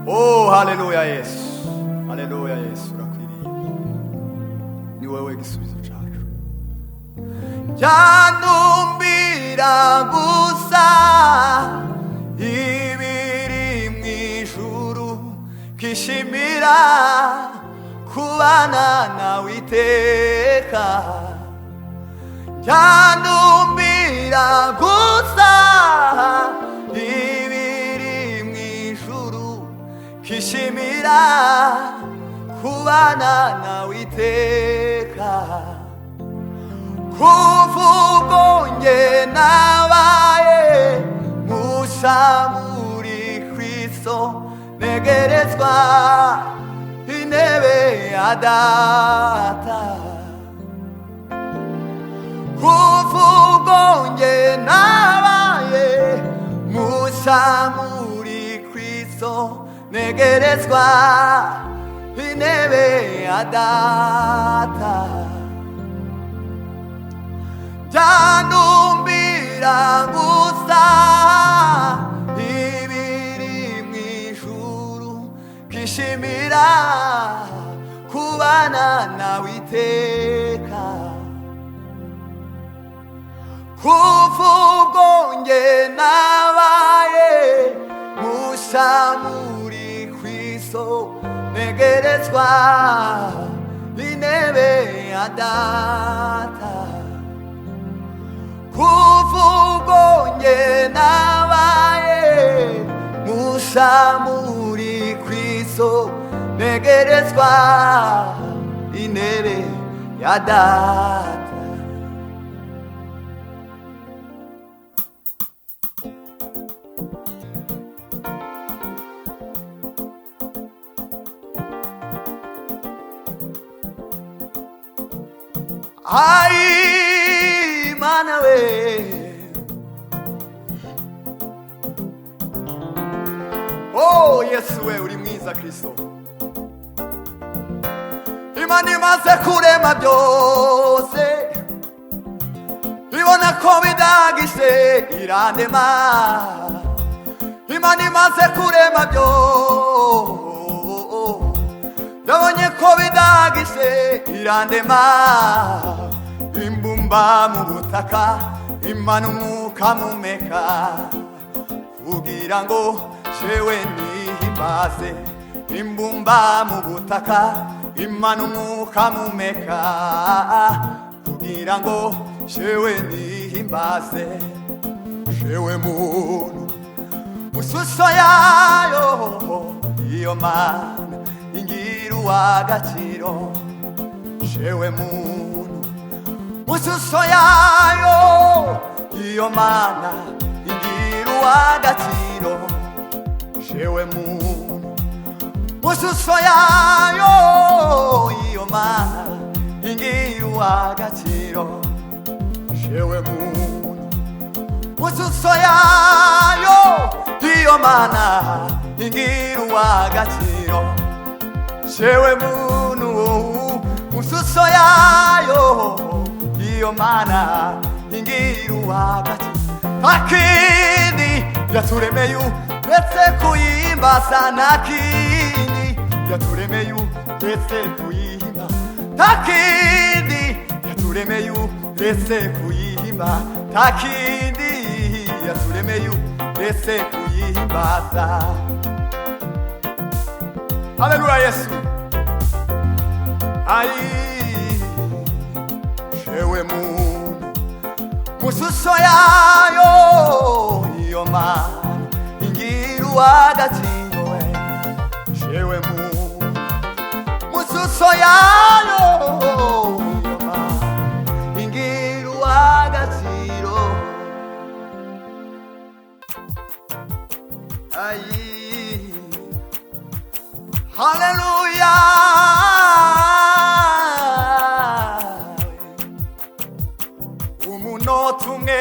Oh, haleluya Yesu, haleluya Yesu, urakwiriye, ni wewe gisubizo cyacu. Cyantumbira gusa ibiri mw'ijuru, kishimira kubana nawe iteka. Cyantumbira gusa ibiri mw'ijuru, kishimira kubana nawe iteka. Kuvuga nge nabaye musha muri Kristo, negerezwa intebe ya data. Kuvuga nge nabaye musha muri Kristo, negerezwa intebe ya data. Cyantumbira gusa ibiri mw'ijuru, kishimira kubana nawe iteka. Kuvuga nge nabaye musha muri Kristo, negerezwa intebe ya data. Kuvuga nge nabaye musha muri Kristo, negerezwa intebe ya data. Ai mana we, oh Yesu we uri mwiza Kristo. Imana imaze kurema byose, ibona ko bidagise irandema. Imana imaze kurema byose, yabonye ko bidagise irandema. Imbumba mu butaka, Imana umwuka mumeka, kugira ngo jewe nihimbaze. Imbumba mu butaka, Imana umwuka mumeka, kugira ngo jewe nihimbaze. Jewe muntu mushusho yayo, iyo Mana ingira uw'agaciro. Jewe muntu mushusho yayo, iyo Mana ingira uw'agaciro. Jewe muntu mushusho yayo, iyo Mana ingira uw'agaciro. Jewe muntu mushusho yayo, iyo Mana ingira uw'agaciro. Jewe muntu mushusho yayo, iyo Mana ingira uw'agaciro. Ntakindi yaturemeye uretse kuyimbaza, ntakindi yaturemeye uretse kuyimbaza. Ntakindi yaturemeye uretse kuyimbaza, ntakindi yaturemeye uretse kuyimbaza. Haleluya Yesu. Ai jewe muntu mushusho yayo, iyo Mana ingira uw'agaciro. Jewe muntu mushusho yayo, iyo Mana ingira uw'agaciro. Ai haleluya. Umunota umwe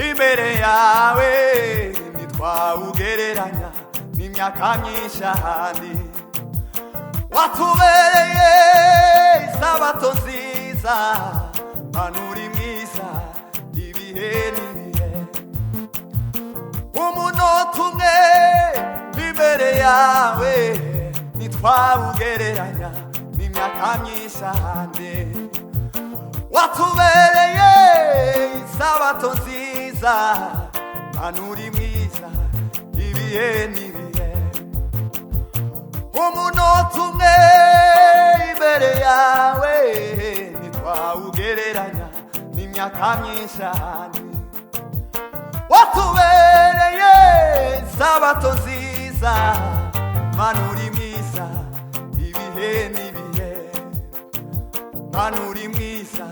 imbere yawe ntitwawugereranya n'imyaka myinshi ahandi. Watubereye isabato nziza, Mana uri mwiza ibihe n'ibihe. Umunota umwe imbere yawe ntitwawugereranya n'imyaka myinshi ahandi. Watubereye isabato nziza, Mana uri mwiza ibihe n'ibihe. Umunota umwe imbere yawe ntitwawugereranya n'imyaka myinshi ahandi. Watubereye isabato nziza, Mana uri mwiza ibihe n'ibihe. Mana uri mwiza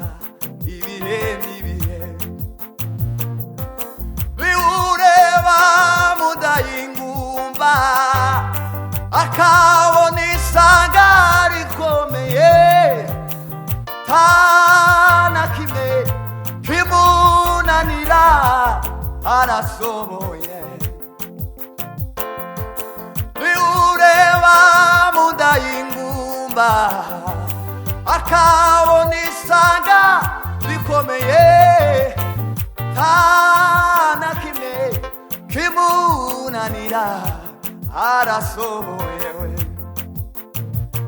ibihe n'ibihe. Biureba mudayingumba, akabona isanga rikomeye, tana kimwe kimunanira arasoboye. Biureba mudayingumba, akabona isanga rikomeye, tana kimwe kimunanira arasoboye.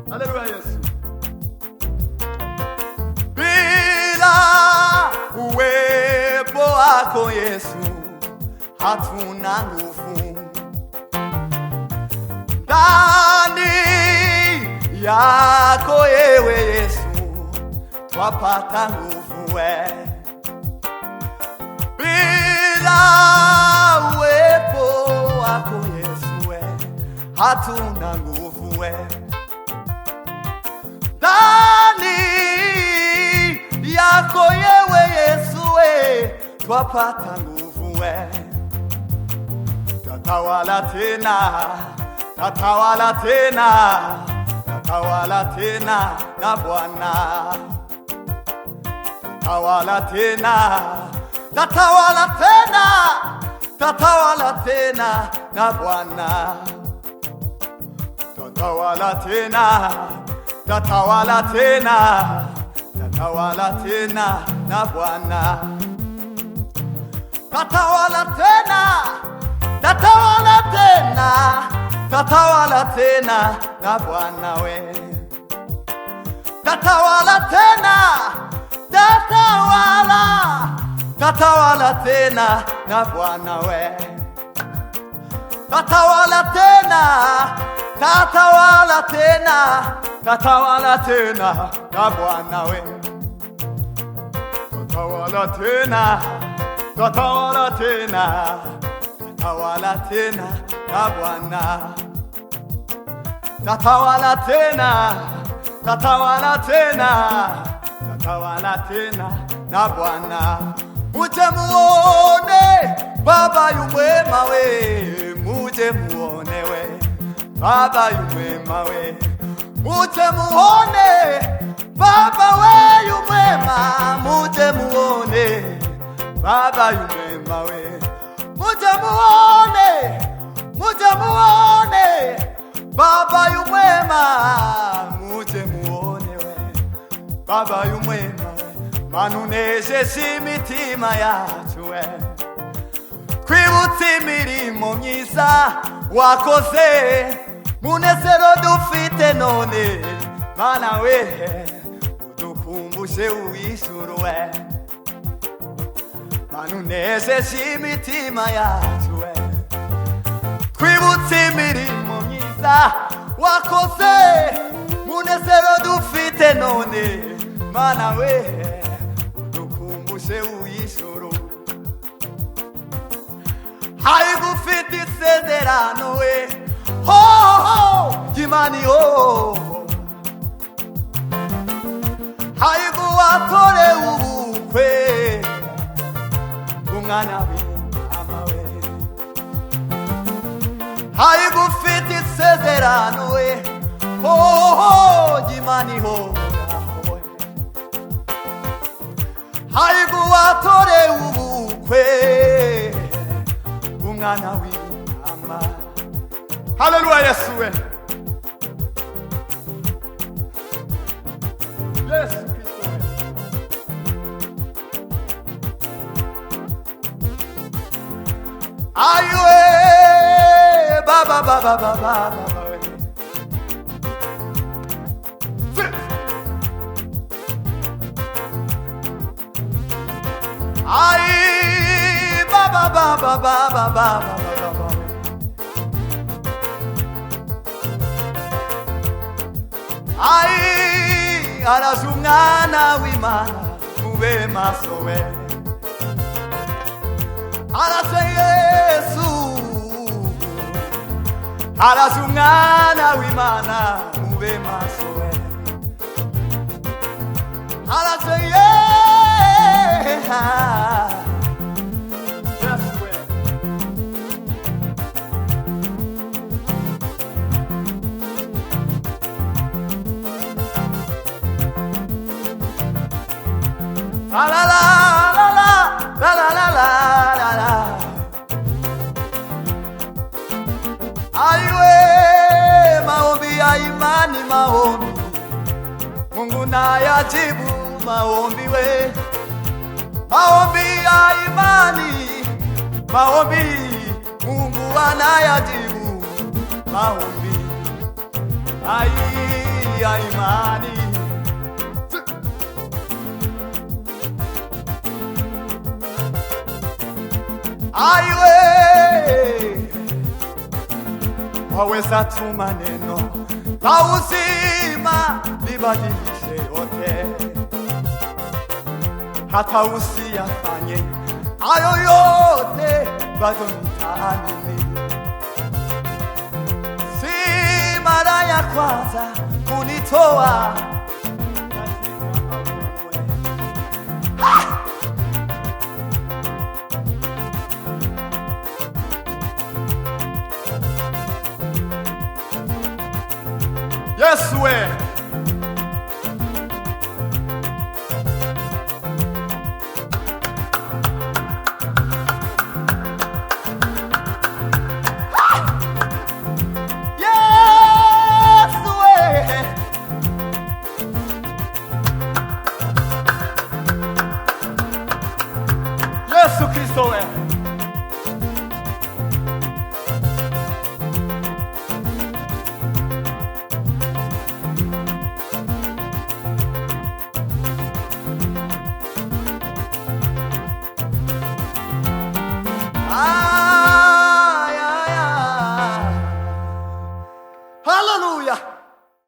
Haleluya Yesu. Bila uwepo wako Yesu hatuna nguvu. Ndani yako ewe Yesu twapata nguvu we. Bila uwepo wako Yesu we hatuna nguvu we. Ndani yako ewe Yesu we twapata nguvu we. Tatawala tena, tatawala tena, tatawala tena na Bwana. Tatawala tena, tatawala tena, tatawala tena na Bwana. Tatawala tena, tatawala tena, tatawala tena na Bwana. Tatawala tena, tatawala tena, tatawala tena na Bwana we. Tatawala tena, tatawala, tatawala tena na Bwana we. Tatawala tena, tatawala tena, tatawala tena na Bwana we. Tatawala tena, tatawala tena, tatawala tena na Bwana. Tatawala tena, tatawala tena, tatawala tena na Bwana. Muje muone Baba yu mwema we, muje muone we Baba yu mwema we. Muje muone Baba we yu mwema, muje muone Baba yu mwema we. Muje muone, muje muone Baba yu mwema, muje muone we Baba yu mwema we. Manunejeje imitima yacu we, twibutse imirimo myiza wakoze, munezero dufite none Mana we, udukumbushe uw'ijuru we. Manunejeje imitima yacu we, twibutse imirimo myiza wakoze, munezero dufite none Mana we, udukumbushe uw'ijuru. Haigufite isezerano we, ho ho Imani ho. Haiguwatore ubukwe umwana w'intama we. Haigufite isezerano we, ho ho Imani ho. Haiguwatore ubukwe umwana w'intama. Haleluya Yesu we. Yesu Kristo we. Aywe Baba Ai ba ba ba ba ba ba ba ba. Ai arazungana wimana mube masowe. Araze Yesu arazungana wimana mube masowe. Araze Yesu la la la la la la la la la. Aiwe maombi ya imani, maombi Mungu nayajibu maombi we. Maombi ya imani, maombi Mungu anayajibu maombi ai ya imani. Aiwe waweza tu maneno la uzima libadilishe yote, hata usiyafanye hayo yote bado nitaamini. Si mara ya kwanza kunitoa Yesu we. Yesu we. Yesu Kristo we.